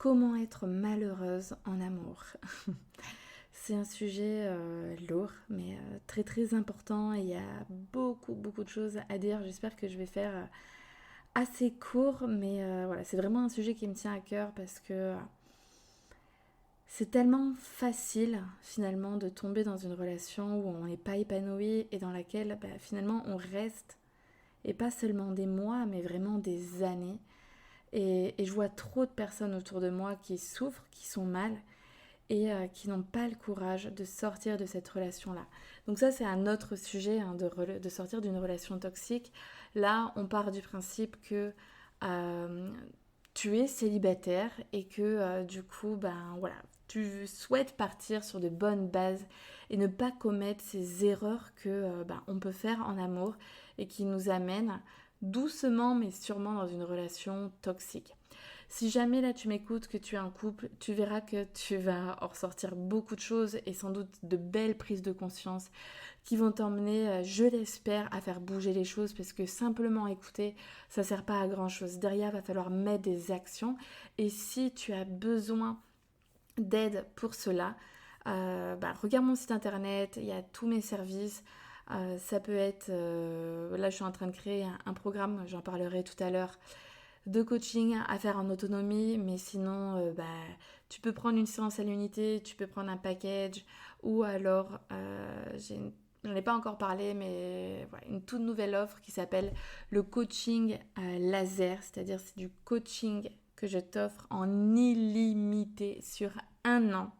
Comment être malheureuse en amour? C'est un sujet lourd, mais très très important et il y a beaucoup de choses à dire. J'espère que je vais faire assez court, mais voilà, c'est vraiment un sujet qui me tient à cœur parce que c'est tellement facile finalement de tomber dans une relation où on n'est pas épanoui et dans laquelle finalement on reste, et pas seulement des mois, mais vraiment des années. Et je vois trop de personnes autour de moi qui souffrent, qui sont mal et qui n'ont pas le courage de sortir de cette relation-là. Donc ça, c'est un autre sujet, hein, de sortir d'une relation toxique. Là, on part du principe que euh, tu es célibataire et que du coup, ben voilà, tu souhaites partir sur de bonnes bases et ne pas commettre ces erreurs que on peut faire en amour et qui nous amènent doucement mais sûrement dans une relation toxique. Si jamais là tu m'écoutes, que tu es un couple, tu verras que tu vas en ressortir beaucoup de choses et sans doute de belles prises de conscience qui vont t'emmener, je l'espère, à faire bouger les choses parce que simplement écouter, ça sert pas à grand chose. Derrière, il va falloir mettre des actions et si tu as besoin d'aide pour cela, regarde mon site internet, il y a tous mes services. Ça peut être, là je suis en train de créer un programme, j'en parlerai tout à l'heure, de coaching à faire en autonomie, mais sinon, tu peux prendre une séance à l'unité, tu peux prendre un package, ou alors, j'en ai pas encore parlé, mais voilà, une toute nouvelle offre qui s'appelle le coaching laser, c'est-à-dire c'est du coaching que je t'offre en illimité sur un an.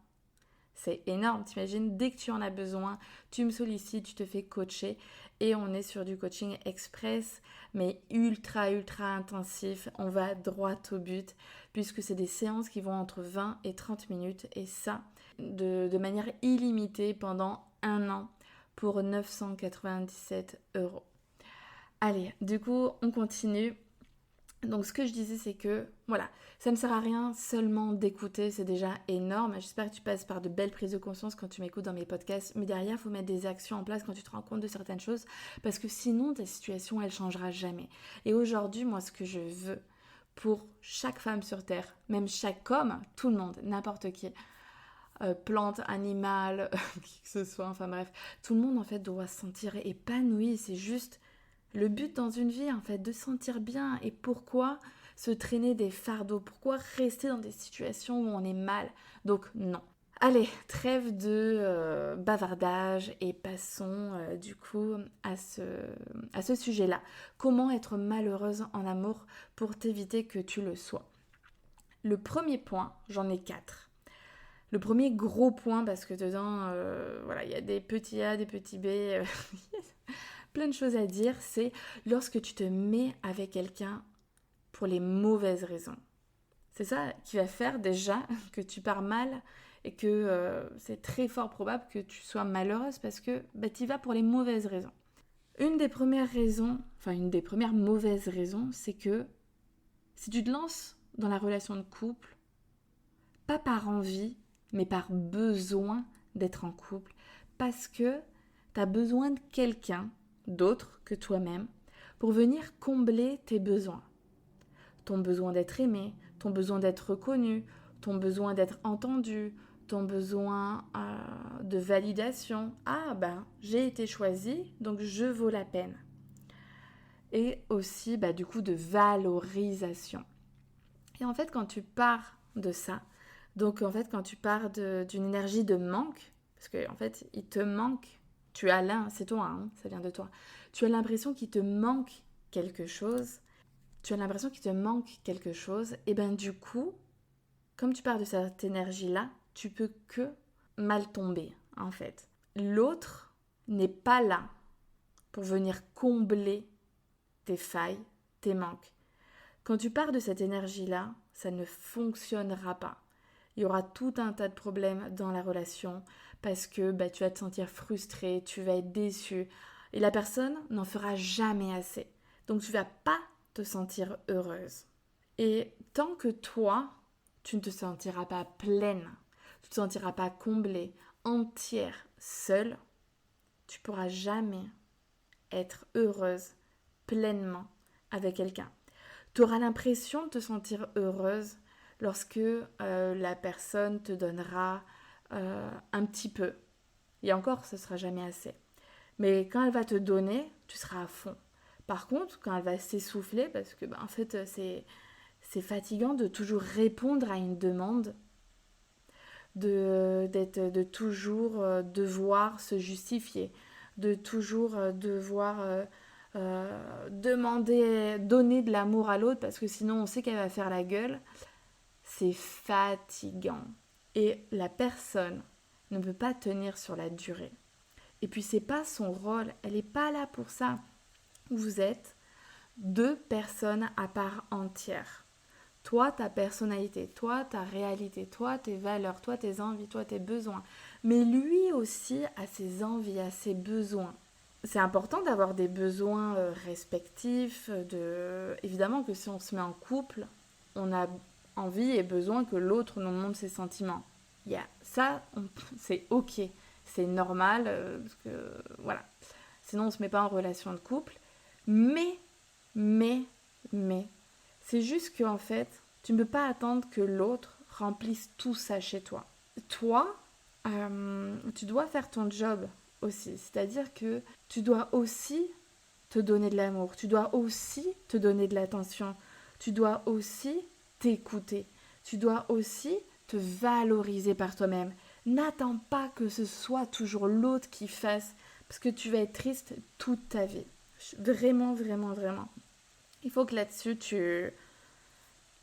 C'est énorme, t'imagines, dès que tu en as besoin, tu me sollicites, tu te fais coacher et on est sur du coaching express, mais ultra intensif. On va droit au but puisque c'est des séances qui vont entre 20 et 30 minutes et ça, de manière illimitée pendant un an pour 997 €. Allez, du coup, on continue. Donc ce que je disais c'est que voilà, ça ne sert à rien seulement d'écouter, c'est déjà énorme. J'espère que tu passes par de belles prises de conscience quand tu m'écoutes dans mes podcasts, mais derrière il faut mettre des actions en place quand tu te rends compte de certaines choses parce que sinon ta situation elle changera jamais. Et aujourd'hui, moi ce que je veux pour chaque femme sur terre, même chaque homme, tout le monde, n'importe qui, plante, animal, qui que ce soit, enfin bref, tout le monde en fait doit se sentir épanoui, c'est juste le but dans une vie, en fait, de se sentir bien. Et pourquoi se traîner des fardeaux? Pourquoi rester dans des situations où on est mal? Donc non. Allez, trêve de bavardage et passons du coup à ce sujet-là. Comment être malheureuse en amour pour t'éviter que tu le sois? Le premier point, j'en ai 4. Le premier gros point, parce que dedans, voilà, il y a des petits A, des petits B, plein de choses à dire, c'est lorsque tu te mets avec quelqu'un pour les mauvaises raisons. C'est ça qui va faire déjà que tu pars mal et que c'est très fort probable que tu sois malheureuse parce que tu y vas pour les mauvaises raisons. Une des premières raisons, enfin une des premières mauvaises raisons, c'est que si tu te lances dans la relation de couple, pas par envie, mais par besoin d'être en couple, parce que tu as besoin de quelqu'un d'autre que toi-même pour venir combler tes besoins. Ton besoin d'être aimé, ton besoin d'être reconnu, ton besoin d'être entendu, ton besoin de validation. Ah j'ai été choisie, donc je vaux la peine. Et aussi du coup de valorisation. Et en fait quand tu pars de ça, donc en fait quand tu pars d'une énergie de manque, parce qu'en fait il te manque, tu as là, c'est toi, hein, ça vient de toi, tu as l'impression qu'il te manque quelque chose, et du coup, comme tu pars de cette énergie-là, tu peux que mal tomber, en fait. L'autre n'est pas là pour venir combler tes failles, tes manques. Quand tu pars de cette énergie-là, ça ne fonctionnera pas. Il y aura tout un tas de problèmes dans la relation parce que tu vas te sentir frustré, tu vas être déçu et la personne n'en fera jamais assez. Donc tu vas pas te sentir heureuse. Et tant que toi, tu ne te sentiras pas pleine, tu ne te sentiras pas comblée, entière, seule, tu pourras jamais être heureuse pleinement avec quelqu'un. Tu auras l'impression de te sentir heureuse lorsque la personne te donnera un petit peu. Et encore, ce ne sera jamais assez. Mais quand elle va te donner, tu seras à fond. Par contre, quand elle va s'essouffler, parce que en fait, c'est fatigant de toujours répondre à une demande, de toujours devoir se justifier, de toujours devoir demander, donner de l'amour à l'autre, parce que sinon on sait qu'elle va faire la gueule. C'est fatigant. Et la personne ne peut pas tenir sur la durée. Et puis c'est pas son rôle, elle n'est pas là pour ça. Vous êtes deux personnes à part entière. Toi, ta personnalité, toi, ta réalité, toi, tes valeurs, toi, tes envies, toi, tes besoins. Mais lui aussi a ses envies, a ses besoins. C'est important d'avoir des besoins respectifs. Évidemment que si on se met en couple, on a envie et besoin que l'autre nous montre ses sentiments. Ça, c'est ok, c'est normal, parce que voilà. Sinon, on ne se met pas en relation de couple. Mais, mais, mais, c'est juste qu'en fait, tu ne peux pas attendre que l'autre remplisse tout ça chez toi. Toi, tu dois faire ton job aussi. C'est-à-dire que tu dois aussi te donner de l'amour. Tu dois aussi te donner de l'attention. Tu dois aussi t'écouter. Tu dois aussi te valoriser par toi-même. N'attends pas que ce soit toujours l'autre qui fasse, parce que tu vas être triste toute ta vie. Vraiment, vraiment, vraiment. Il faut que là-dessus,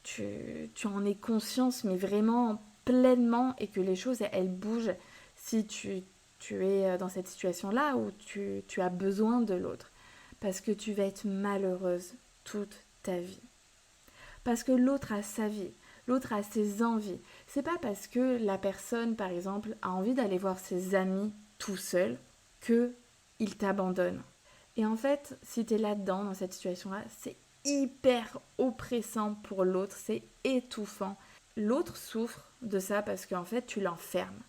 tu en aies conscience, mais vraiment pleinement, et que les choses, elles bougent si tu es dans cette situation-là où tu as besoin de l'autre. Parce que tu vas être malheureuse toute ta vie. Parce que l'autre a sa vie, l'autre a ses envies. C'est pas parce que la personne, par exemple, a envie d'aller voir ses amis tout seul qu'il t'abandonne. Et en fait, si tu es là-dedans, dans cette situation-là, c'est hyper oppressant pour l'autre, c'est étouffant. L'autre souffre de ça parce qu'en fait, tu l'enfermes.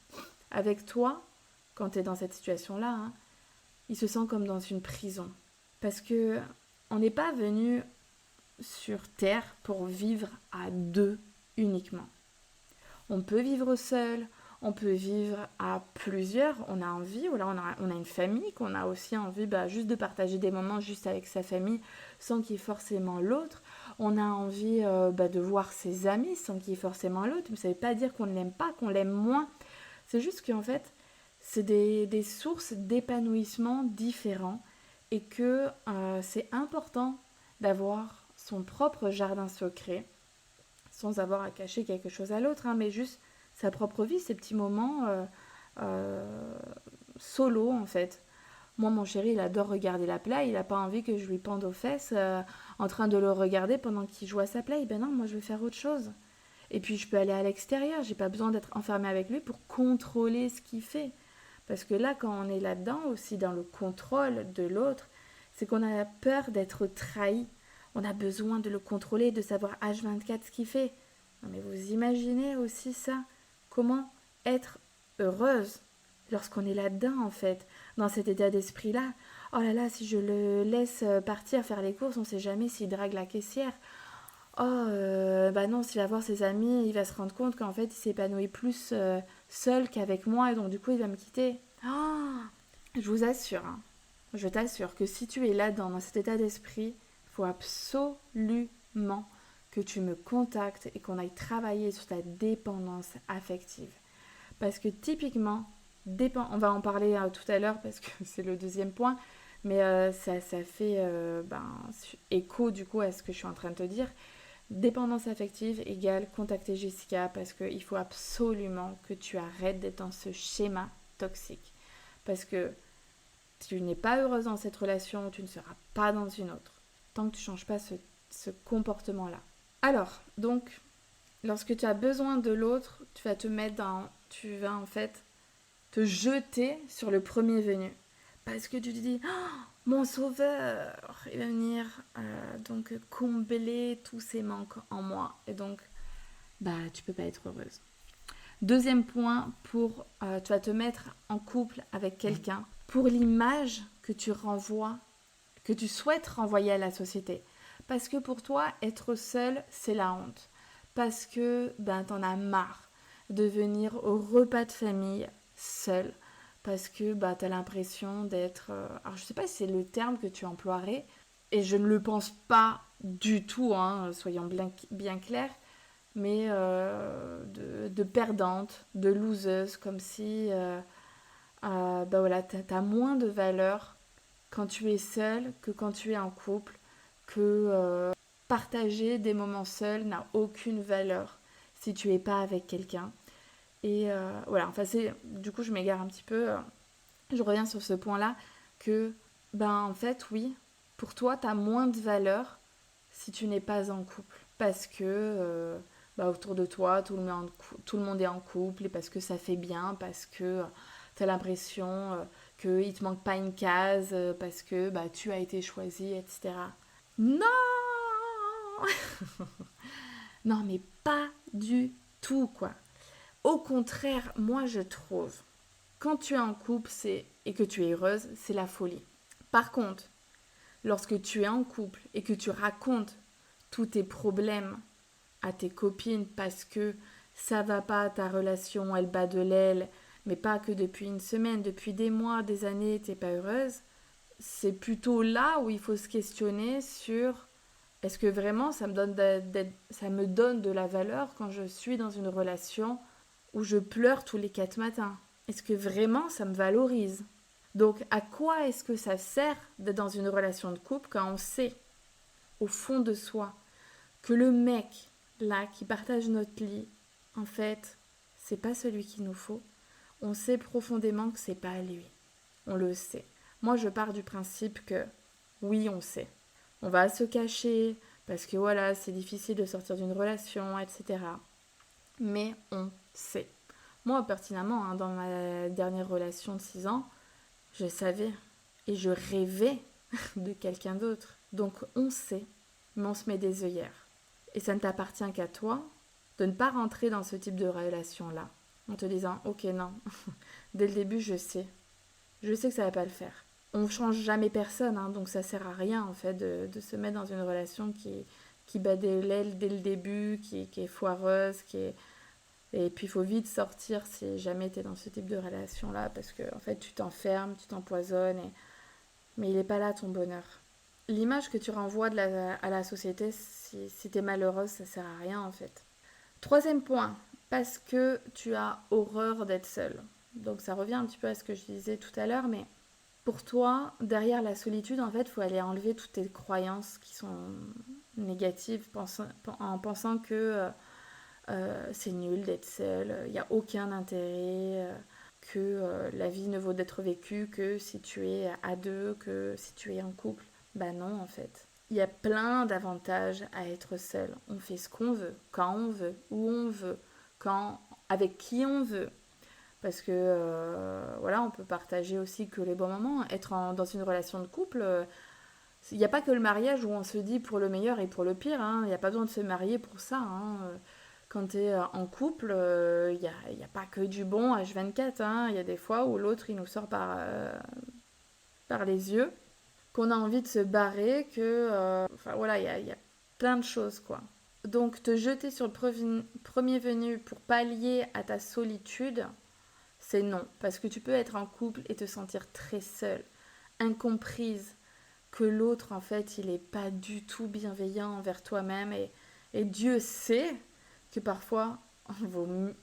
Avec toi, quand tu es dans cette situation-là, il se sent comme dans une prison. Parce que on n'est pas venu sur Terre pour vivre à deux uniquement. On peut vivre seul, on peut vivre à plusieurs, on a envie, voilà, on a une famille, qu'on a aussi envie juste de partager des moments juste avec sa famille sans qu'il y ait forcément l'autre. On a envie de voir ses amis sans qu'il y ait forcément l'autre. Mais ça ne veut pas dire qu'on ne l'aime pas, qu'on l'aime moins. C'est juste qu'en fait, c'est des sources d'épanouissement différents et que c'est important d'avoir son propre jardin secret sans avoir à cacher quelque chose à l'autre, mais juste sa propre vie, ces petits moments solo en fait. Moi, mon chéri, il adore regarder la play, il n'a pas envie que je lui pende aux fesses en train de le regarder pendant qu'il joue à sa play. Ben non, moi je vais faire autre chose. Et puis je peux aller à l'extérieur, j'ai pas besoin d'être enfermée avec lui pour contrôler ce qu'il fait. Parce que là, quand on est là-dedans, aussi dans le contrôle de l'autre, c'est qu'on a peur d'être trahi. On a besoin de le contrôler, de savoir H24 ce qu'il fait. Non mais vous imaginez aussi ça? Comment être heureuse lorsqu'on est là-dedans en fait, dans cet état d'esprit-là? Oh là là, si je le laisse partir faire les courses, on sait jamais s'il drague la caissière. Oh, non, s'il va voir ses amis, il va se rendre compte qu'en fait, il s'épanouit plus seul qu'avec moi, et donc du coup, il va me quitter. Oh, je vous assure, je t'assure que si tu es là-dedans, dans cet état d'esprit, il faut absolument que tu me contactes et qu'on aille travailler sur ta dépendance affective. Parce que typiquement, on va en parler tout à l'heure parce que c'est le deuxième point, mais ça fait écho du coup à ce que je suis en train de te dire. Dépendance affective égale contacter Jessica parce qu'il faut absolument que tu arrêtes d'être dans ce schéma toxique. Parce que tu n'es pas heureuse dans cette relation, tu ne seras pas dans une autre. Tant que tu ne changes pas ce comportement-là. Alors, donc, lorsque tu as besoin de l'autre, tu vas en fait te jeter sur le premier venu. Parce que tu te dis, oh, mon sauveur, il va venir donc combler tous ces manques en moi. Et donc, tu peux pas être heureuse. Deuxième point, tu vas te mettre en couple avec quelqu'un pour l'image que tu renvoies, que tu souhaites renvoyer à la société. Parce que pour toi, être seul, c'est la honte. parce que t'en as marre de venir au repas de famille seul, parce que t'as l'impression d'être... alors je sais pas si c'est le terme que tu emploierais, et je ne le pense pas du tout, hein, soyons bien clairs, mais de perdante, de loseuse, comme si voilà, t'as moins de valeur quand tu es seule que quand tu es en couple, que partager des moments seuls n'a aucune valeur si tu es pas avec quelqu'un. Et voilà, enfin du coup je m'égare un petit peu, je reviens sur ce point-là, que en fait oui, pour toi t'as moins de valeur si tu n'es pas en couple, parce que autour de toi tout le monde est en couple, et parce que ça fait bien, parce que tu as l'impression qu'il te manque pas une case, parce que tu as été choisi, etc. Non. Non, mais pas du tout, quoi. Au contraire, moi je trouve, quand tu es en couple et que tu es heureuse, c'est la folie. Par contre, lorsque tu es en couple et que tu racontes tous tes problèmes à tes copines parce que ça va pas, ta relation, elle bat de l'aile, mais pas que depuis une semaine, depuis des mois, des années, t'es pas heureuse, c'est plutôt là où il faut se questionner sur est-ce que vraiment ça me donne de la valeur quand je suis dans une relation où je pleure tous les 4 matins. Est-ce que vraiment ça me valorise? Donc à quoi est-ce que ça sert d'être dans une relation de couple quand on sait au fond de soi que le mec là qui partage notre lit, en fait, c'est pas celui qu'il nous faut. On sait profondément que c'est pas lui. On le sait. Moi, je pars du principe que oui, on sait. On va se cacher parce que voilà, c'est difficile de sortir d'une relation, etc. Mais on sait. Moi, pertinemment, hein, dans ma dernière relation de 6 ans, je savais et je rêvais de quelqu'un d'autre. Donc on sait, mais on se met des œillères. Et ça ne t'appartient qu'à toi de ne pas rentrer dans ce type de relation-là en te disant ok non, dès le début je sais que ça va pas le faire. On change jamais personne, hein, donc ça sert à rien en fait de se mettre dans une relation qui bat de l'aile dès le début, qui est foireuse, qui est... Et puis il faut vite sortir si jamais tu es dans ce type de relation-là, parce que en fait tu t'enfermes, tu t'empoisonnes, mais il n'est pas là ton bonheur. L'image que tu renvoies à la société, si tu es malheureuse, ça sert à rien en fait. Troisième point, parce que tu as horreur d'être seule. Donc ça revient un petit peu à ce que je disais tout à l'heure, mais pour toi, derrière la solitude, en fait, il faut aller enlever toutes tes croyances qui sont négatives en pensant que c'est nul d'être seul, il n'y a aucun intérêt, que la vie ne vaut d'être vécue que si tu es à deux, que si tu es en couple. Bah non, en fait. Il y a plein d'avantages à être seul. On fait ce qu'on veut, quand on veut, où on veut, avec qui on veut. Parce que voilà, on peut partager aussi que les bons moments. Dans une relation de couple, il n'y a pas que le mariage où on se dit pour le meilleur et pour le pire. Hein. Il n'y a pas besoin de se marier pour ça. Hein. Quand tu es en couple, il y a pas que du bon H24. Hein. Il y a des fois où l'autre il nous sort par les yeux, qu'on a envie de se barrer, enfin voilà, il y a plein de choses quoi. Donc te jeter sur le premier venu pour pallier à ta solitude, c'est non. Parce que tu peux être en couple et te sentir très seule, incomprise, que l'autre en fait il est pas du tout bienveillant envers toi-même, et Dieu sait que parfois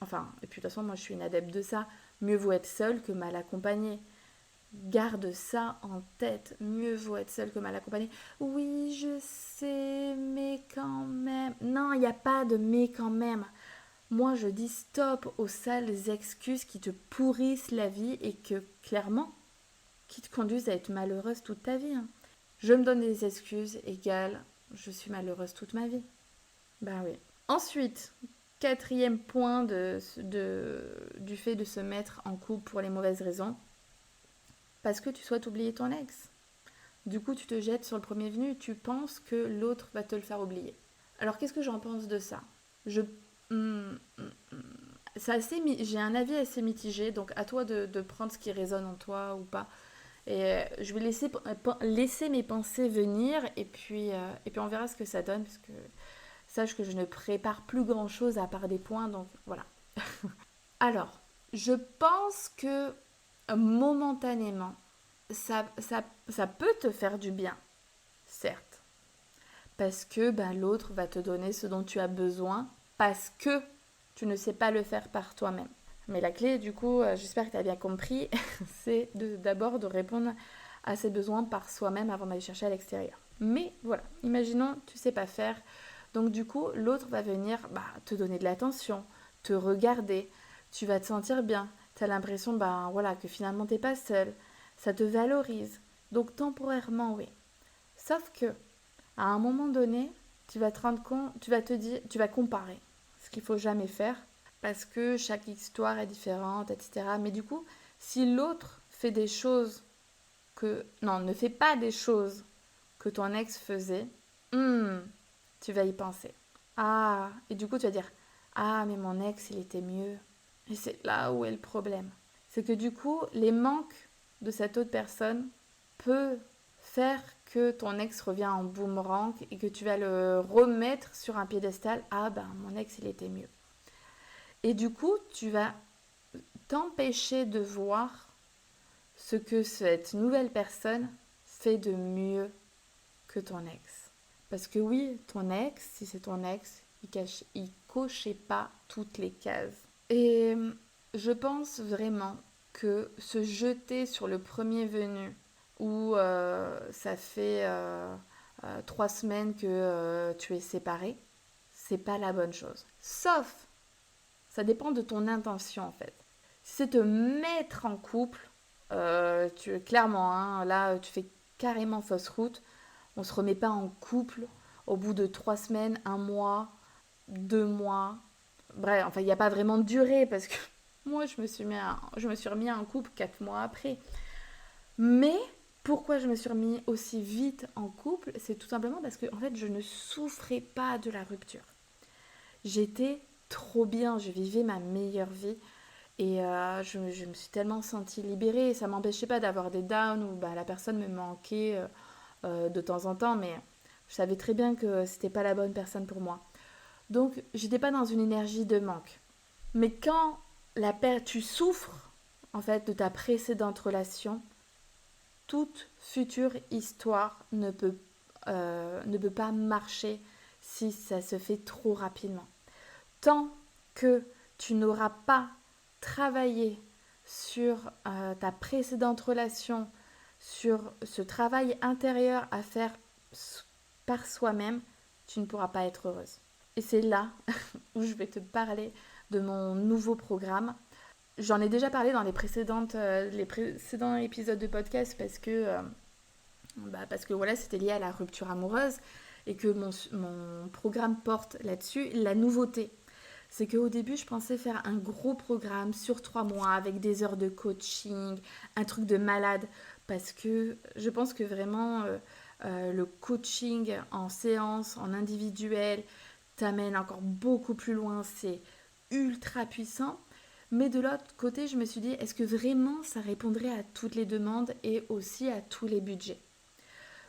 enfin, et puis de toute façon moi je suis une adepte de ça, mieux vaut être seul que mal accompagné. Garde ça en tête, mieux vaut être seul que mal accompagné. Oui, je sais, mais quand même. Non, il n'y a pas de mais quand même. Moi, je dis stop aux sales excuses qui te pourrissent la vie et que, clairement, qui te conduisent à être malheureuse toute ta vie. Hein. Je me donne des excuses égales je suis malheureuse toute ma vie. Ben oui. Ensuite, quatrième point du fait de se mettre en couple pour les mauvaises raisons, parce que tu souhaites oublier ton ex. Du coup, tu te jettes sur le premier venu, tu penses que l'autre va te le faire oublier. Alors, qu'est-ce que j'en pense de ça? J'ai un avis assez mitigé, donc à toi de prendre ce qui résonne en toi ou pas. Et je vais laisser mes pensées venir, et puis on verra ce que ça donne, parce que sache que je ne prépare plus grand-chose à part des points, donc voilà. Alors, je pense que momentanément, ça peut te faire du bien, certes, parce que l'autre va te donner ce dont tu as besoin, parce que tu ne sais pas le faire par toi-même. Mais la clé, du coup, j'espère que tu as bien compris, c'est d'abord de répondre à ses besoins par soi-même avant d'aller chercher à l'extérieur. Mais voilà, imaginons, tu sais pas faire. Donc du coup, l'autre va venir te donner de l'attention, te regarder, tu vas te sentir bien. Tu as l'impression que finalement tu n'es pas seul. Ça te valorise. Donc temporairement, oui. Sauf que, à un moment donné, tu vas te rendre compte, tu vas te dire, tu vas comparer. Ce qu'il faut jamais faire parce que chaque histoire est différente, etc. Mais du coup, si l'autre fait des choses ne fait pas des choses que ton ex faisait, tu vas y penser. Ah, et du coup, tu vas dire, ah, mais mon ex, il était mieux. Et c'est là où est le problème. C'est que du coup, les manques de cette autre personne peuvent faire que ton ex revient en boomerang et que tu vas le remettre sur un piédestal. Ah, mon ex, il était mieux. Et du coup, tu vas t'empêcher de voir ce que cette nouvelle personne fait de mieux que ton ex. Parce que oui, ton ex, si c'est ton ex, il cochait pas toutes les cases. Et je pense vraiment que se jeter sur le premier venu, où ça fait 3 semaines que tu es séparé, c'est pas la bonne chose. Sauf, ça dépend de ton intention en fait. Si c'est te mettre en couple, clairement, hein, là, tu fais carrément fausse route. On ne se remet pas en couple au bout de 3 semaines, un mois, 2 mois. Bref, enfin, il n'y a pas vraiment de durée parce que moi, je me suis remis en couple 4 mois après. Mais pourquoi je me suis remis aussi vite en couple, c'est tout simplement parce que en fait, je ne souffrais pas de la rupture. J'étais trop bien, je vivais ma meilleure vie. Et je me suis tellement sentie libérée. Ça ne m'empêchait pas d'avoir des downs où la personne me manquait de temps en temps, mais je savais très bien que c'était pas la bonne personne pour moi. Donc, j'étais pas dans une énergie de manque. Mais quand tu souffres en fait de ta précédente relation, toute future histoire ne peut pas marcher si ça se fait trop rapidement. Tant que tu n'auras pas travaillé sur ta précédente relation, sur ce travail intérieur à faire par soi-même, tu ne pourras pas être heureuse. Et c'est là où je vais te parler de mon nouveau programme. J'en ai déjà parlé dans les précédents épisodes de podcast parce que voilà, c'était lié à la rupture amoureuse et que mon programme porte là-dessus. La nouveauté, c'est qu'au début, je pensais faire un gros programme sur 3 mois avec des heures de coaching, un truc de malade, parce que je pense que vraiment le coaching en séance, en individuel, t'amène encore beaucoup plus loin, c'est ultra puissant. Mais de l'autre côté, je me suis dit, est-ce que vraiment ça répondrait à toutes les demandes et aussi à tous les budgets?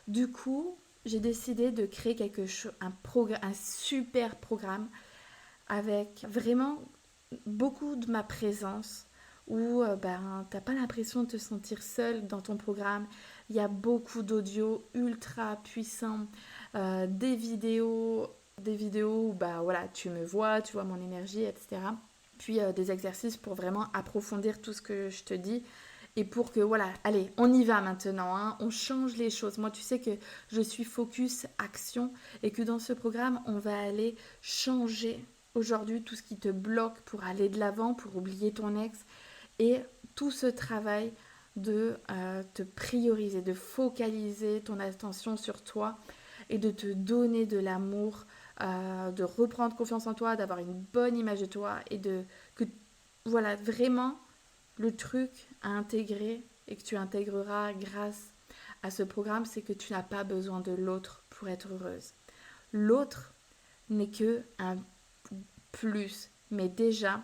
Du coup, j'ai décidé de créer un super programme avec vraiment beaucoup de ma présence où t'as pas l'impression de te sentir seule dans ton programme. Il y a beaucoup d'audio ultra puissants, des vidéos où voilà, tu me vois, tu vois mon énergie, etc. Puis des exercices pour vraiment approfondir tout ce que je te dis. Et pour que, voilà, allez, on y va maintenant, hein, on change les choses. Moi, tu sais que je suis focus action et que dans ce programme, on va aller changer aujourd'hui tout ce qui te bloque pour aller de l'avant, pour oublier ton ex. Et tout ce travail de te prioriser, de focaliser ton attention sur toi et de te donner de l'amour, de reprendre confiance en toi, d'avoir une bonne image de toi et voilà, vraiment le truc à intégrer et que tu intégreras grâce à ce programme, c'est que tu n'as pas besoin de l'autre pour être heureuse. L'autre n'est que un plus. Mais déjà,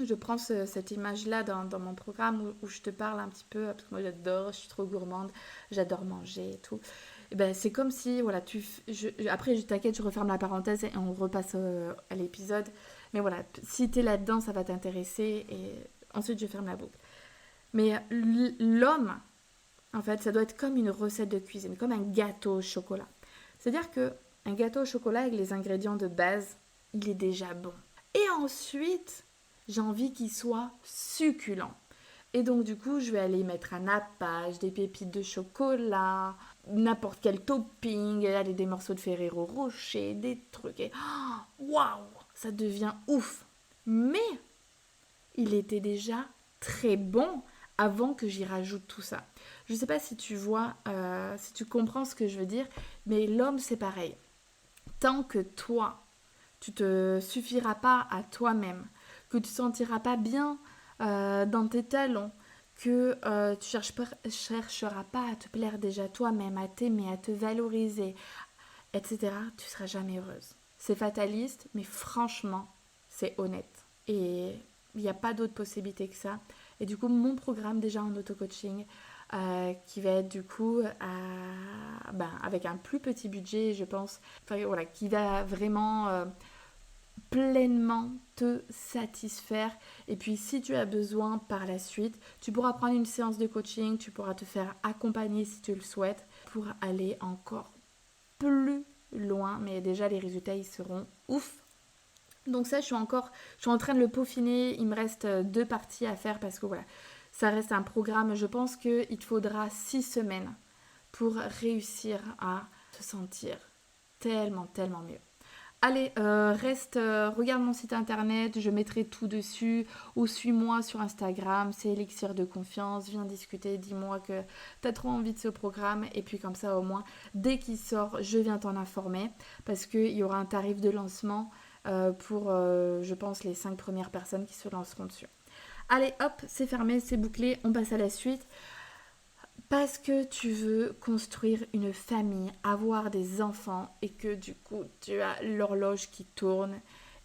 je prends cette image-là dans mon programme où je te parle un petit peu, parce que moi j'adore, je suis trop gourmande, j'adore manger et tout. c'est comme si, voilà, après, t'inquiète, je referme la parenthèse et on repasse à l'épisode. Mais voilà, si t'es là-dedans, ça va t'intéresser et ensuite je ferme la boucle. Mais l'homme, en fait, ça doit être comme une recette de cuisine, comme un gâteau au chocolat. C'est-à-dire que un gâteau au chocolat avec les ingrédients de base, il est déjà bon. Et ensuite, j'ai envie qu'il soit succulent. Et donc, du coup, je vais aller mettre un nappage, des pépites de chocolat, n'importe quel topping, aller des morceaux de Ferrero Rocher, des trucs. Et waouh, ça devient ouf. Mais il était déjà très bon avant que j'y rajoute tout ça. Je ne sais pas si tu vois, si tu comprends ce que je veux dire, mais l'homme, c'est pareil. Tant que toi, tu te suffiras pas à toi-même, que tu ne sentiras pas bien dans tes talons, que tu chercheras pas à te plaire déjà toi-même, à t'aimer, à te valoriser, etc., tu seras jamais heureuse. C'est fataliste, mais franchement, c'est honnête. Et il n'y a pas d'autre possibilité que ça. Et du coup, mon programme déjà en auto-coaching, qui va être du coup avec un plus petit budget, je pense, enfin, voilà, qui va vraiment pleinement te satisfaire. Et puis si tu as besoin par la suite, tu pourras prendre une séance de coaching, tu pourras te faire accompagner si tu le souhaites pour aller encore plus loin. Mais déjà les résultats ils seront ouf. Donc ça je suis en train de le peaufiner. Il me reste 2 parties à faire parce que voilà, ça reste un programme. Je pense qu'il te faudra 6 semaines pour réussir à te sentir tellement, tellement mieux. Allez, regarde mon site internet, je mettrai tout dessus, ou suis-moi sur Instagram, c'est Elixir de confiance, viens discuter, dis-moi que tu as trop envie de ce programme, et puis comme ça au moins, dès qu'il sort, je viens t'en informer, parce qu'il y aura un tarif de lancement pour, je pense, les 5 premières personnes qui se lanceront dessus. Allez, hop, c'est fermé, c'est bouclé, on passe à la suite. Parce que tu veux construire une famille, avoir des enfants et que du coup tu as l'horloge qui tourne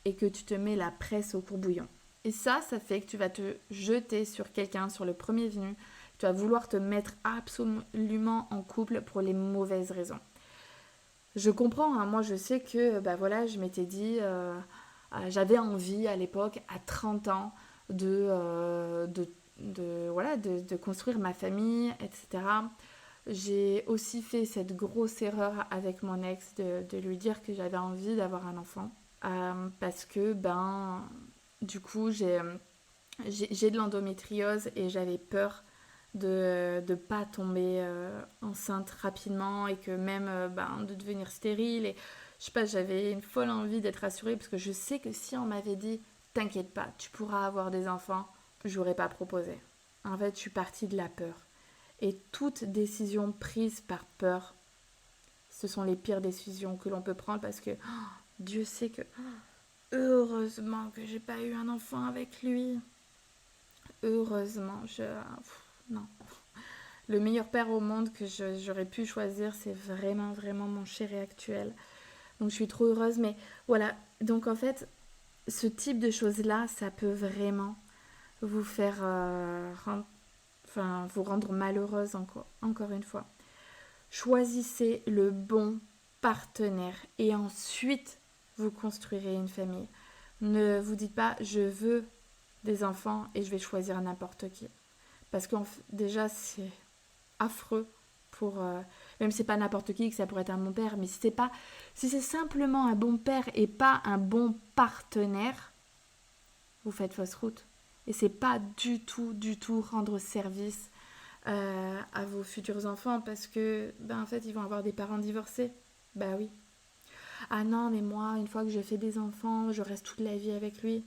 et que tu te mets la presse au courbouillon. Et ça fait que tu vas te jeter sur quelqu'un, sur le premier venu. Tu vas vouloir te mettre absolument en couple pour les mauvaises raisons. Je comprends, hein, moi je sais que voilà, je m'étais dit, j'avais envie à l'époque, à 30 ans, de construire ma famille, etc. J'ai aussi fait cette grosse erreur avec mon ex de lui dire que j'avais envie d'avoir un enfant. Parce que, du coup, j'ai de l'endométriose et j'avais peur de ne pas tomber enceinte rapidement et que même de devenir stérile. Et je sais pas, j'avais une folle envie d'être rassurée parce que je sais que si on m'avait dit t'inquiète pas, tu pourras avoir des enfants, j'aurais pas proposé. En fait, je suis partie de la peur. Et toute décision prise par peur, ce sont les pires décisions que l'on peut prendre parce que Dieu sait que heureusement que j'ai pas eu un enfant avec lui. Heureusement, non. Le meilleur père au monde que j'aurais pu choisir, c'est vraiment, vraiment mon chéri actuel. Donc je suis trop heureuse, mais voilà. Donc en fait, ce type de choses-là, ça peut vraiment vous faire vous rendre malheureuse encore une fois. Choisissez le bon partenaire et ensuite vous construirez une famille. Ne vous dites pas je veux des enfants et je vais choisir n'importe qui. Parce que déjà c'est affreux pour même si c'est pas n'importe qui, que ça pourrait être un bon père, mais si c'est simplement un bon père et pas un bon partenaire, vous faites fausse route. Et c'est pas du tout rendre service à vos futurs enfants parce que, en fait, ils vont avoir des parents divorcés. Bah oui. Ah non, mais moi, une fois que je fais des enfants, je reste toute la vie avec lui.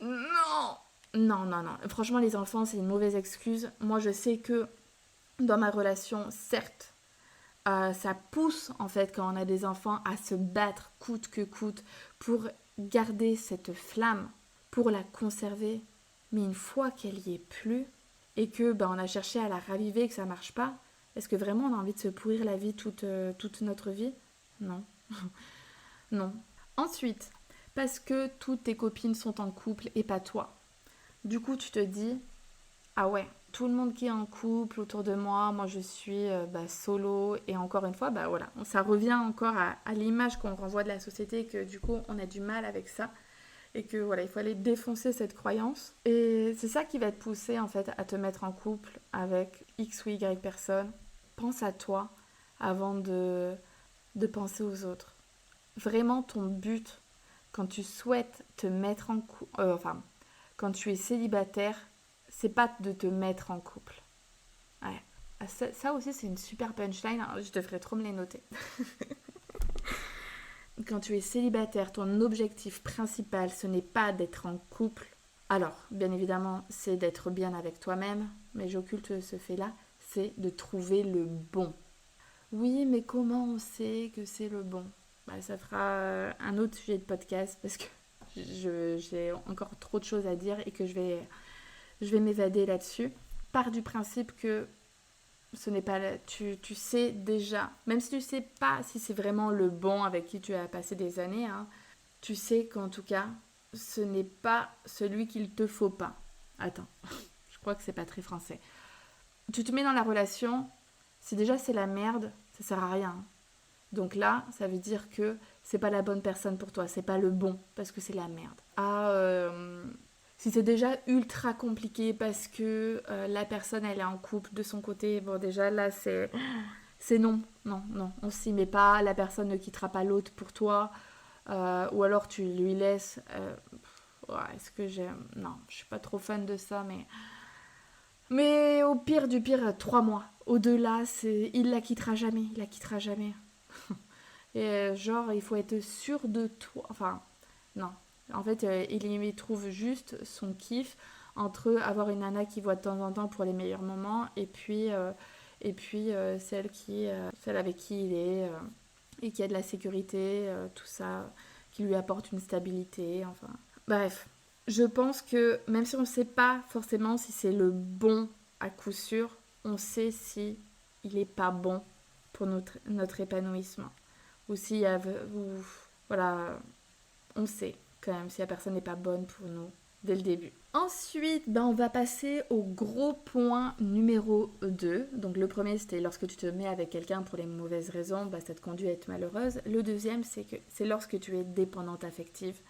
Non. Non, non, non. Franchement, les enfants, c'est une mauvaise excuse. Moi, je sais que dans ma relation, certes, ça pousse, en fait, quand on a des enfants, à se battre coûte que coûte pour garder cette flamme, pour la conserver. Mais une fois qu'elle y est plus, et que on a cherché à la raviver et que ça marche pas, est-ce que vraiment on a envie de se pourrir la vie toute notre vie? Non. Non. Ensuite, parce que toutes tes copines sont en couple et pas toi. Du coup, tu te dis, ah ouais, tout le monde qui est en couple autour de moi, moi je suis solo. Et encore une fois, voilà, ça revient encore à l'image qu'on renvoie de la société, que du coup on a du mal avec ça. Et que voilà, il faut aller défoncer cette croyance. Et c'est ça qui va te pousser en fait à te mettre en couple avec X ou Y personne. Pense à toi avant de penser aux autres. Vraiment ton but quand tu souhaites te mettre en couple, quand tu es célibataire, c'est pas de te mettre en couple. Ouais. Ah, ça aussi c'est une super punchline, hein. Je devrais trop me les noter. Quand tu es célibataire, ton objectif principal, ce n'est pas d'être en couple. Alors, bien évidemment, c'est d'être bien avec toi-même, mais j'occulte ce fait-là, c'est de trouver le bon. Oui, mais comment on sait que c'est le bon? Ça fera un autre sujet de podcast parce que j'ai encore trop de choses à dire et que je vais m'évader là-dessus. Pars du principe que ce n'est pas tu sais déjà, même si tu sais pas si c'est vraiment le bon avec qui tu as passé des années, hein, tu sais qu'en tout cas ce n'est pas celui qu'il te faut pas. Attends, je crois que c'est pas très français. Tu te mets dans la relation, si déjà c'est la merde, ça sert à rien. Donc là, ça veut dire que c'est pas la bonne personne pour toi, c'est pas le bon parce que c'est la merde. Si c'est déjà ultra compliqué parce que la personne elle est en couple de son côté, bon déjà là c'est non, non, non, on s'y met pas, la personne ne quittera pas l'autre pour toi, ou alors tu lui laisses. Est-ce que j'aime? Non, je suis pas trop fan de ça, mais au pire du pire, 3 mois. Au-delà, il la quittera jamais, il la quittera jamais. Et genre, il faut être sûr de toi. Enfin, non. En fait, il y trouve juste son kiff entre avoir une nana qui voit de temps en temps pour les meilleurs moments et puis celle avec qui il est et qui a de la sécurité, tout ça, qui lui apporte une stabilité. Enfin, bref. Je pense que même si on ne sait pas forcément si c'est le bon à coup sûr, on sait si il n'est pas bon pour notre épanouissement. Ou si voilà, on sait quand même si la personne n'est pas bonne pour nous dès le début. Ensuite, on va passer au gros point numéro 2. Donc le premier, c'était lorsque tu te mets avec quelqu'un pour les mauvaises raisons, ça te conduit à être malheureuse. Le deuxième, c'est lorsque tu es dépendante affective.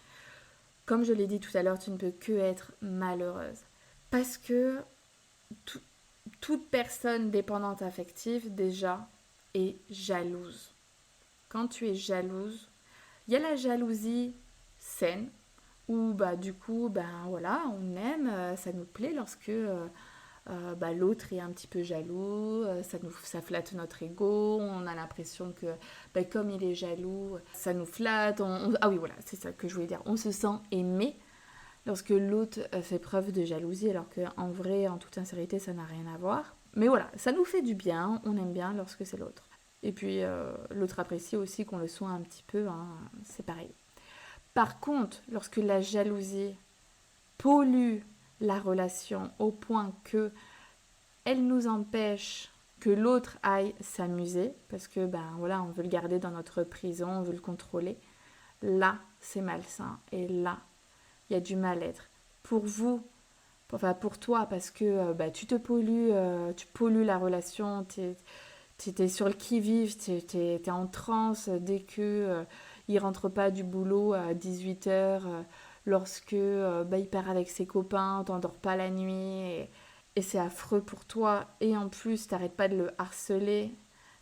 Comme je l'ai dit tout à l'heure, tu ne peux que être malheureuse. Parce que toute personne dépendante affective, déjà, est jalouse. Quand tu es jalouse, il y a la jalousie saine, où du coup, voilà, on aime, ça nous plaît lorsque l'autre est un petit peu jaloux, ça flatte notre ego, on a l'impression que comme il est jaloux, ça nous flatte. Ah oui, voilà, c'est ça que je voulais dire. On se sent aimé lorsque l'autre fait preuve de jalousie, alors qu'en vrai, en toute sincérité, ça n'a rien à voir. Mais voilà, ça nous fait du bien, on aime bien lorsque c'est l'autre. Et puis l'autre apprécie aussi qu'on le soit un petit peu, hein, c'est pareil. Par contre, lorsque la jalousie pollue la relation au point que elle nous empêche que l'autre aille s'amuser, parce que voilà, on veut le garder dans notre prison, on veut le contrôler, là, c'est malsain. Et là, il y a du mal-être. Pour vous, enfin pour toi, parce que tu te pollues, tu pollues la relation, t'es sur le qui-vive, t'es en transe dès que il rentre pas du boulot à 18h, lorsque il part avec ses copains, t'endors pas la nuit, et c'est affreux pour toi, et en plus t'arrêtes pas de le harceler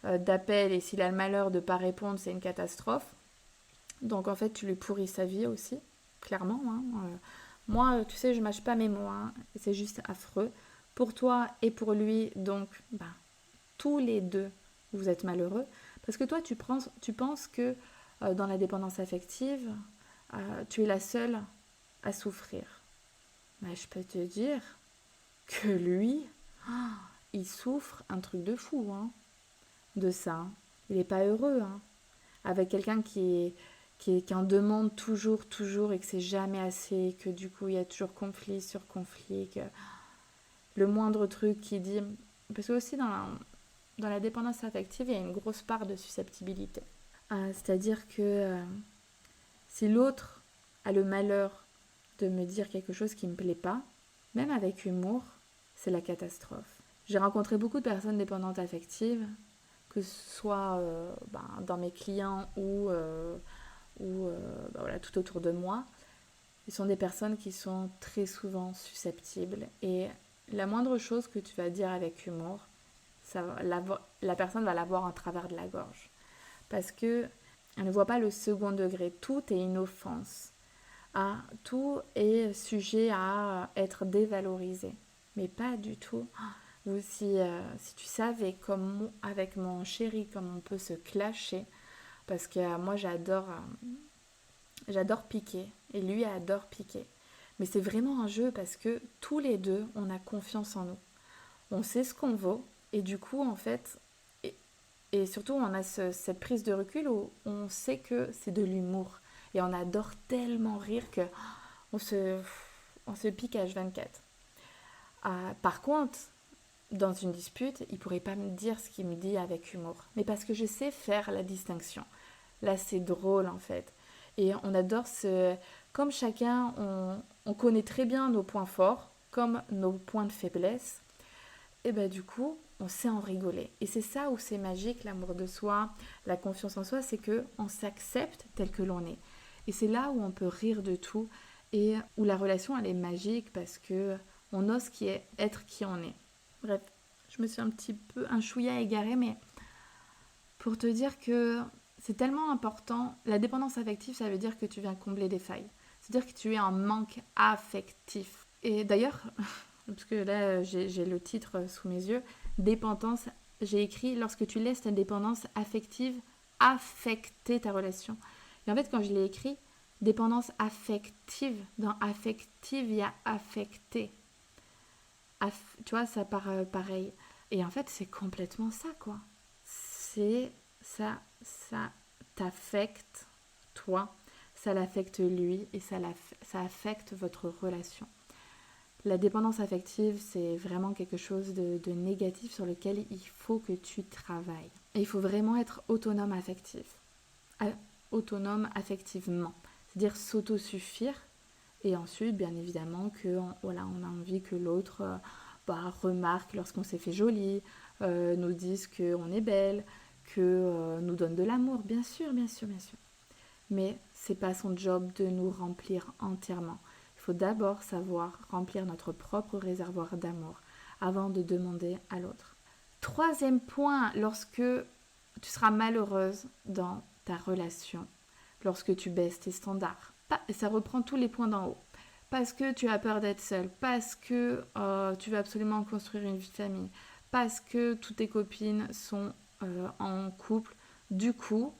d'appels, et s'il a le malheur de pas répondre, c'est une catastrophe. Donc en fait, tu lui pourris sa vie aussi, clairement. Hein. Moi, tu sais, je mâche pas mes mots, hein. C'est juste affreux pour toi et pour lui. Donc, tous les deux, vous êtes malheureux. Parce que toi, tu penses que dans la dépendance affective, tu es la seule à souffrir. Mais je peux te dire que lui, il souffre un truc de fou, hein, de ça. Il n'est pas heureux, hein, avec quelqu'un qui en demande toujours, toujours, et que c'est jamais assez, que du coup, il y a toujours conflit sur conflit, que le moindre truc qui dit... Parce que aussi, dans la dépendance affective, il y a une grosse part de susceptibilité. C'est-à-dire que si l'autre a le malheur de me dire quelque chose qui ne me plaît pas, même avec humour, c'est la catastrophe. J'ai rencontré beaucoup de personnes dépendantes affectives, que ce soit dans mes clients ou tout autour de moi. Ce sont des personnes qui sont très souvent susceptibles et la moindre chose que tu vas dire avec humour, la personne va l'avoir en travers de la gorge. Parce que elle ne voit pas le second degré. Tout est une offense. Tout est sujet à être dévalorisé. Mais pas du tout. Ou si tu savais comme avec mon chéri, comme on peut se clasher, parce que moi j'adore piquer et lui adore piquer. Mais c'est vraiment un jeu parce que tous les deux, on a confiance en nous. On sait ce qu'on vaut et du coup, en fait, et surtout, on a cette prise de recul où on sait que c'est de l'humour. Et on adore tellement rire que on se pique H24. Par contre, dans une dispute, il ne pourrait pas me dire ce qu'il me dit avec humour. Mais parce que je sais faire la distinction. Là, c'est drôle en fait. Et on adore ce... Comme chacun, on connaît très bien nos points forts, comme nos points de faiblesse. Et ben du coup, on sait en rigoler. Et c'est ça où c'est magique, l'amour de soi, la confiance en soi, c'est que on s'accepte tel que l'on est. Et c'est là où on peut rire de tout et où la relation elle est magique parce que on ose être qui on est. Bref, je me suis un chouïa égarée, mais pour te dire que c'est tellement important. La dépendance affective, ça veut dire que tu viens combler des failles. C'est-à-dire que tu es en manque affectif. Et d'ailleurs, parce que là j'ai le titre sous mes yeux, dépendance, j'ai écrit lorsque tu laisses ta dépendance affective affecter ta relation. Et en fait quand je l'ai écrit, dépendance affective, dans affective il y a affecté. Tu vois, ça part pareil. Et en fait c'est complètement ça quoi. C'est ça t'affecte toi, ça l'affecte lui et ça affecte votre relation. La dépendance affective, c'est vraiment quelque chose de négatif sur lequel il faut que tu travailles. Et il faut vraiment être autonome affectivement. C'est-à-dire s'autosuffire. Et ensuite, bien évidemment, on a envie que l'autre remarque lorsqu'on s'est fait joli, nous dise qu'on est belle, nous donne de l'amour. Bien sûr, bien sûr, bien sûr. Mais c'est pas son job de nous remplir entièrement. Il faut d'abord savoir remplir notre propre réservoir d'amour avant de demander à l'autre. Troisième point, lorsque tu seras malheureuse dans ta relation, lorsque tu baisses tes standards. Ça reprend tous les points d'en haut. Parce que tu as peur d'être seule, parce que tu veux absolument construire une vie de famille, parce que toutes tes copines sont en couple. Du coup,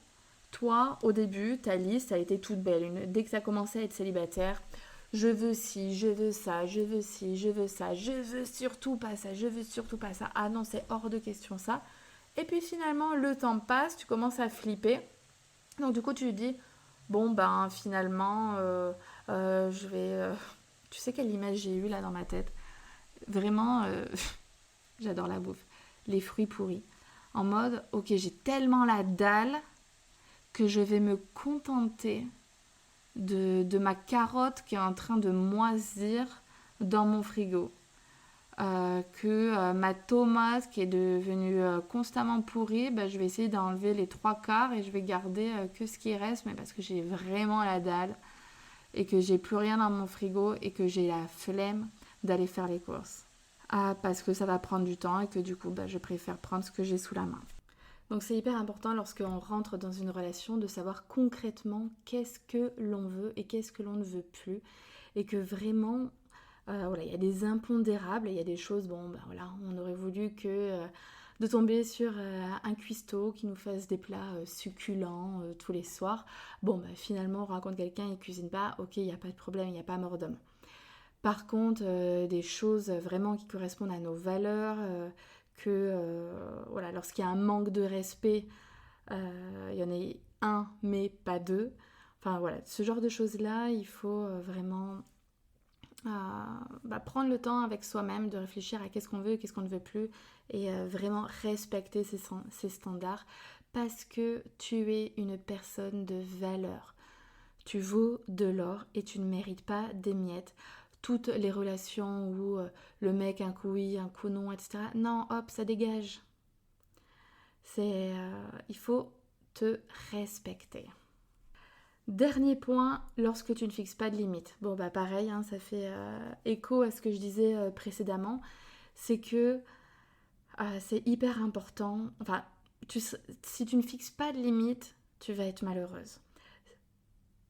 toi, au début, ta liste a été toute belle. Dès que tu as commencé à être célibataire, je veux ci, je veux ça, je veux ci, je veux ça, je veux surtout pas ça, je veux surtout pas ça. Ah non, c'est hors de question ça. Et puis finalement, le temps passe, tu commences à flipper. Donc du coup, tu te dis, bon ben finalement, je vais... Tu sais quelle image j'ai eue là dans ma tête? Vraiment, j'adore la bouffe. Les fruits pourris. En mode, ok, j'ai tellement la dalle que je vais me contenter de ma carotte qui est en train de moisir dans mon frigo. Ma tomate qui est devenue constamment pourrie, je vais essayer d'enlever les 3/4 et je vais garder que ce qui reste, mais parce que j'ai vraiment la dalle et que j'ai plus rien dans mon frigo et que j'ai la flemme d'aller faire les courses. Parce que ça va prendre du temps et que du coup, je préfère prendre ce que j'ai sous la main. Donc c'est hyper important lorsqu'on rentre dans une relation de savoir concrètement qu'est-ce que l'on veut et qu'est-ce que l'on ne veut plus. Et que vraiment, il y a des impondérables et il y a des choses, on aurait voulu de tomber sur un cuistot qui nous fasse des plats succulents tous les soirs. Finalement, on rencontre quelqu'un, il cuisine pas, ok, il n'y a pas de problème, il n'y a pas mort d'homme. Par contre, des choses vraiment qui correspondent à nos valeurs, lorsqu'il y a un manque de respect, il y en a un mais pas deux. Enfin voilà, ce genre de choses-là, il faut vraiment prendre le temps avec soi-même de réfléchir à qu'est-ce qu'on veut et qu'est-ce qu'on ne veut plus et vraiment respecter ces standards parce que tu es une personne de valeur. Tu vaux de l'or et tu ne mérites pas des miettes. toutes les relations où le mec un coup oui, un coup non, etc. Non, hop, ça dégage. Il faut te respecter. Dernier point, lorsque tu ne fixes pas de limite. Bon, bah pareil, ça fait écho à ce que je disais précédemment. C'est que c'est hyper important. Enfin, si tu ne fixes pas de limite, tu vas être malheureuse.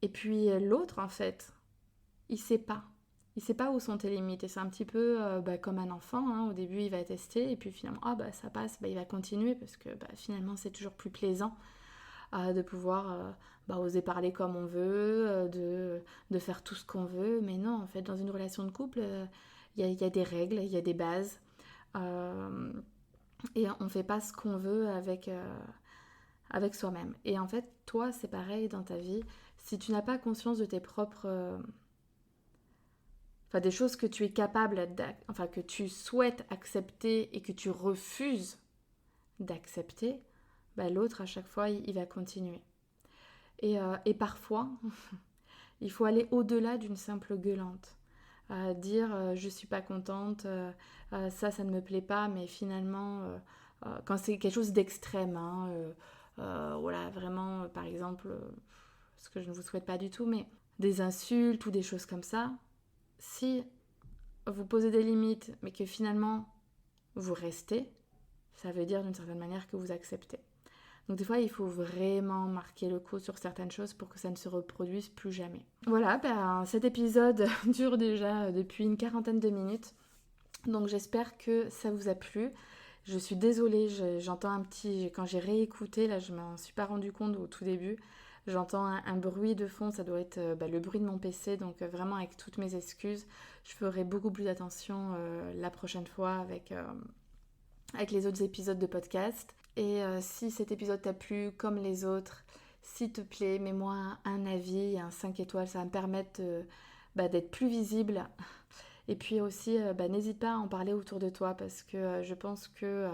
Et puis l'autre, en fait, il sait pas. Il sait pas où sont tes limites. Et c'est un petit peu comme un enfant. Au début, il va tester. Et puis finalement, ça passe. Il va continuer parce que finalement, c'est toujours plus plaisant de pouvoir oser parler comme on veut, de faire tout ce qu'on veut. Mais non, en fait, dans une relation de couple, il y a des règles, il y a des bases. Et on ne fait pas ce qu'on veut avec soi-même. Et en fait, toi, c'est pareil dans ta vie. Si tu n'as pas conscience de tes propres... des choses que tu es capable, que tu souhaites accepter et que tu refuses d'accepter, l'autre, à chaque fois, il va continuer. Et parfois, il faut aller au-delà d'une simple gueulante. Dire je suis pas contente, ça ne me plaît pas, mais finalement, quand c'est quelque chose d'extrême, voilà, vraiment, par exemple, ce que je ne vous souhaite pas du tout, mais des insultes ou des choses comme ça, si vous posez des limites, mais que finalement vous restez, ça veut dire d'une certaine manière que vous acceptez. Donc des fois, il faut vraiment marquer le coup sur certaines choses pour que ça ne se reproduise plus jamais. Voilà, cet épisode dure déjà depuis une quarantaine de minutes. Donc j'espère que ça vous a plu. Je suis désolée, j'entends un petit... Quand j'ai réécouté, là je m'en suis pas rendu compte au tout début. J'entends un bruit de fond, ça doit être le bruit de mon PC. Donc vraiment avec toutes mes excuses, je ferai beaucoup plus attention la prochaine fois avec les autres épisodes de podcast. Et si cet épisode t'a plu comme les autres, s'il te plaît, mets-moi un avis, un 5 étoiles, ça va me permettre d'être plus visible. Et puis aussi, n'hésite pas à en parler autour de toi parce que je pense que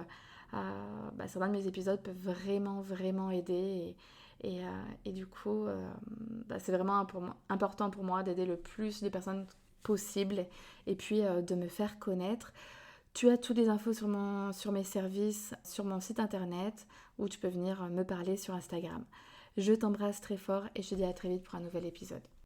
certains de mes épisodes peuvent vraiment, vraiment aider. Et du coup, c'est vraiment important pour moi d'aider le plus de personnes possible et puis de me faire connaître. Tu as toutes les infos sur mes services, sur mon site internet, où tu peux venir me parler sur Instagram. Je t'embrasse très fort et je te dis à très vite pour un nouvel épisode.